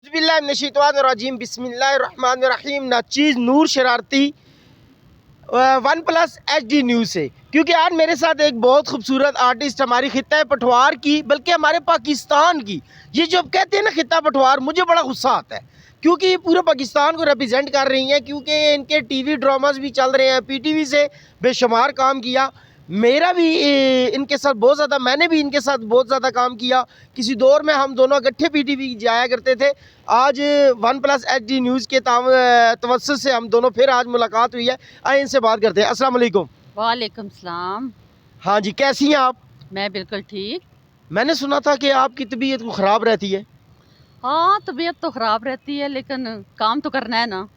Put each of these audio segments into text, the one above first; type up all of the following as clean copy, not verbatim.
बिस्मिल्लाहिर्रहमानिर्रहीम बिस्मिल्लाहिर्रहमानिर्रहीम। नाचीज़ नूर शरारती OnePlus HD न्यूज़ से, क्योंकि आज मेरे साथ एक बहुत खूबसूरत आर्टिस्ट हमारी खित्ता पठवार की, बल्कि हमारे पाकिस्तान की, ये जो कहते हैं ना खित्ता पठवार, मुझे बड़ा गुस्सा आता है क्योंकि ये पूरे पाकिस्तान को रिप्रेजेंट कर रही हैं। क्योंकि इनके टीवी ड्रामास भी चल रहे हैं, PTV से बेशुमार काम किया। मेरा भी इनके साथ बहुत ज़्यादा, मैंने भी इनके साथ बहुत ज़्यादा काम किया। किसी दौर में हम दोनों इकट्ठे PTV जाया करते थे। आज OnePlus HD न्यूज़ के तवज्जुह से हम दोनों फिर आज मुलाकात हुई है। आइए इनसे बात करते हैं। अस्सलाम वालेकुम। वालेकुम सलाम। हाँ जी, कैसी हैं आप? मैं बिल्कुल ठीक। मैंने सुना था कि आपकी तबीयत ख़राब रहती है। हाँ, तबीयत तो ख़राब रहती है, लेकिन काम तो करना है ना।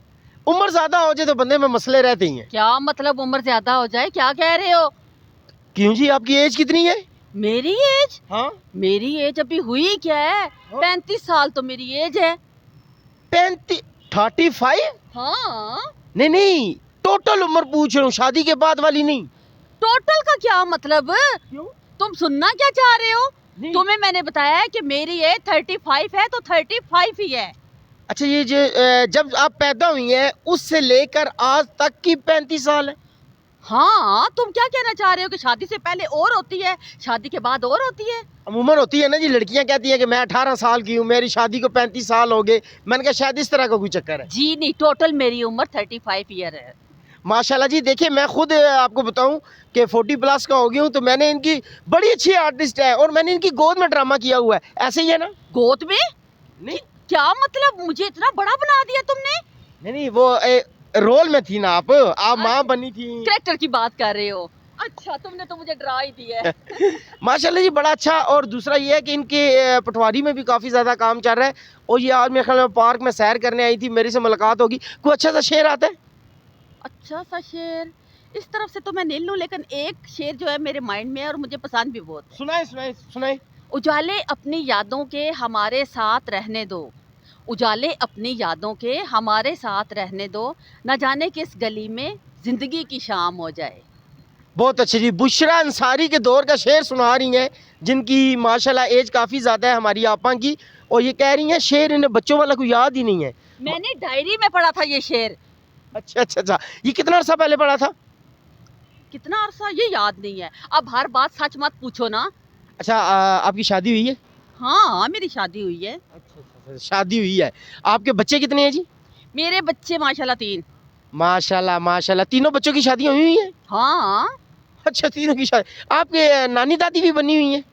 उम्र ज़्यादा हो जाए तो बंदे में मसले रहते ही हैं। क्या मतलब उम्र ज़्यादा हो जाए, क्या कह रहे हो? क्यों जी, आपकी एज कितनी है? मेरी एज? हाँ, मेरी एज अभी हुई क्या है? 35 साल तो मेरी एज है। 35? हाँ। नहीं नहीं, टोटल उम्र पूछ रहा हूँ, शादी के बाद वाली नहीं। टोटल का क्या मतलब? क्यों? तुम सुनना क्या चाह रहे हो? नहीं। तुम्हें मैंने बताया है कि मेरी एज 35 है, तो 35 ही है। अच्छा, ये जो जब आप पैदा हुई हैं उससे लेकर आज तक की 35 साल है? हाँ, तुम क्या कहना चाह रहे हो कि शादी से पहले और होती है, शादी के बाद और होती है? अमूमन होती है ना जी, लड़कियां कहती हैं कि मैं 18 साल की हूँ, मेरी शादी को 35 साल हो गए। मैंने कहा शायद इस तरह का कोई चक्कर है। जी नहीं, टोटल मेरी उम्र 35 ईयर है। माशाल्लाह जी। देखिए, मैं खुद आपको बताऊं कि 40+ का हो गया हूँ, तो मैंने इनकी बड़ी अच्छी आर्टिस्ट है और मैंने इनकी गोद में ड्रामा किया हुआ है। ऐसे ही है ना? गोद में? नहीं क्या मतलब, मुझे इतना बड़ा बना दिया तुमने? नहीं नहीं, वो रोल में थी ना आप माँ बनी थी। कैरेक्टर की बात कर रहे हो? अच्छा, तुमने तो मुझे डरा ही दिया है। माशाल्लाह जी, बड़ा अच्छा। और दूसरा ये है कि इनके पटवारी में भी काफ़ी ज़्यादा काम चल रहा है। और ये आज मेरे ख्याल में पार्क में सैर करने आई थी, मेरे से मुलाकात होगी। कोई अच्छा सा शेर आता है? अच्छा सा शेर? इस तरफ से तो मैं नहीं लूं, लेकिन एक शेर जो है मेरे माइंड में है और मुझे पसंद भी बहुत है। सुनाए सुनाए सुनाए। उजाले अपनी यादों के हमारे साथ रहने दो, उजाले अपनी यादों के हमारे साथ रहने दो, न जाने किस गली में जिंदगी की शाम हो जाए। बहुत अच्छे जी। बुशरा अंसारी के दौर का शेर सुना रही हैं, जिनकी माशाल्लाह एज काफ़ी ज़्यादा है हमारी आपा की। और ये कह रही हैं शेर इन्हें बच्चों वाला कोई याद ही नहीं है। मैंने डायरी में पढ़ा था ये शेर। अच्छा अच्छा अच्छा, ये कितना अर्सा पहले पढ़ा था? कितना अरसा ये याद नहीं है। अब हर बात सच मत पूछो ना। अच्छा, आपकी शादी हुई है? हाँ, मेरी शादी हुई है। अच्छा अच्छा, शादी हुई है। आपके बच्चे कितने हैं जी? मेरे बच्चे माशाल्लाह 3। माशाल्लाह माशाल्लाह, तीनों बच्चों की शादी हुई हुई है? हाँ। अच्छा, तीनों की शादी। आपके नानी दादी भी बनी हुई हैं?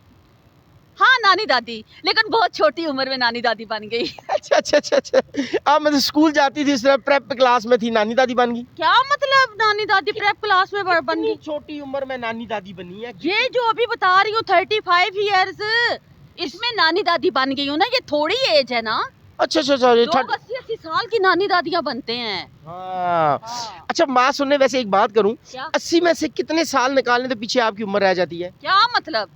हाँ, नानी दादी, लेकिन बहुत छोटी उम्र में नानी दादी बन गई। अच्छा अच्छा अच्छा अच्छा। आप मतलब स्कूल जाती थी, इस तरह प्रेप क्लास में थी, नानी दादी बन गई? क्या मतलब नानी दादी प्रेप क्लास में बन इतनी गई? छोटी उम्र में नानी दादी बनी है? ये जो अभी बता रही हूँ 35 इयर्स, इसमें नानी दादी बन गई हूँ ना, ये थोड़ी एज है ना। अच्छा अच्छा अच्छा, लोग 80-80 साल की नानी दादियाँ बनते हैं। हाँ। हाँ। अच्छा, माँ सुनने, वैसे एक बात करूं, क्या? 80 में से कितने साल निकालने तो पीछे आपकी उम्र रह जाती है? क्या मतलब?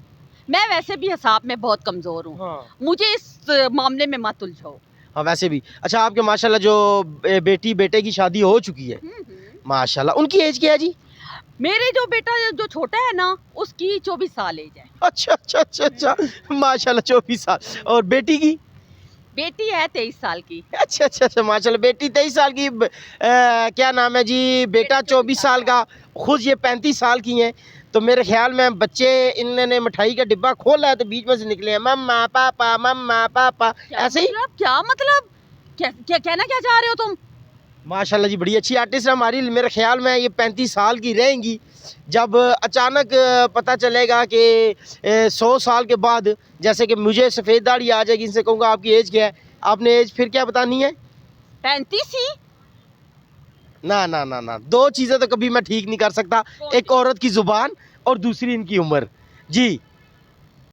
मैं वैसे भी हिसाब में बहुत कमजोर हूँ। हाँ। मुझे इस मामले में मत उलझाओ। हाँ, वैसे भी। अच्छा, आपके माशाल्लाह जो बेटी बेटे की शादी हो चुकी है, माशाल्लाह, उनकी एज क्या है जी? मेरे जो बेटा जो छोटा है ना, उसकी 24 साल एज है। अच्छा अच्छा अच्छा अच्छा, माशाल्लाह 24 साल। और बेटी की? बेटी है 23 साल की। अच्छा अच्छा अच्छा, माशाल्लाह। बेटी 23 साल की, क्या नाम है जी? बेटा 24 साल का। खुद ये 35 साल की हैं। तो मेरे ख्याल में बच्चे, इन्होंने मिठाई का डिब्बा खोला है तो बीच में से निकले हैं मम्मा पापा ऐसे ही। क्या मतलब? क्या कहना क्या चाह रहे हो तुम? माशाल्लाह जी, बड़ी अच्छी आर्टिस्ट है हमारी। मेरे ख्याल में ये 35 साल की रहेंगी। जब अचानक पता चलेगा कि 100 साल के बाद, जैसे कि मुझे सफ़ेद दाढ़ी आ जाएगी, इनसे कहूँगा आपकी एज क्या है, आपने एज फिर क्या बतानी है? 35 ही। ना ना ना ना, दो चीज़ें तो कभी मैं ठीक नहीं कर सकता, एक औरत की ज़ुबान और दूसरी इनकी उम्र। जी।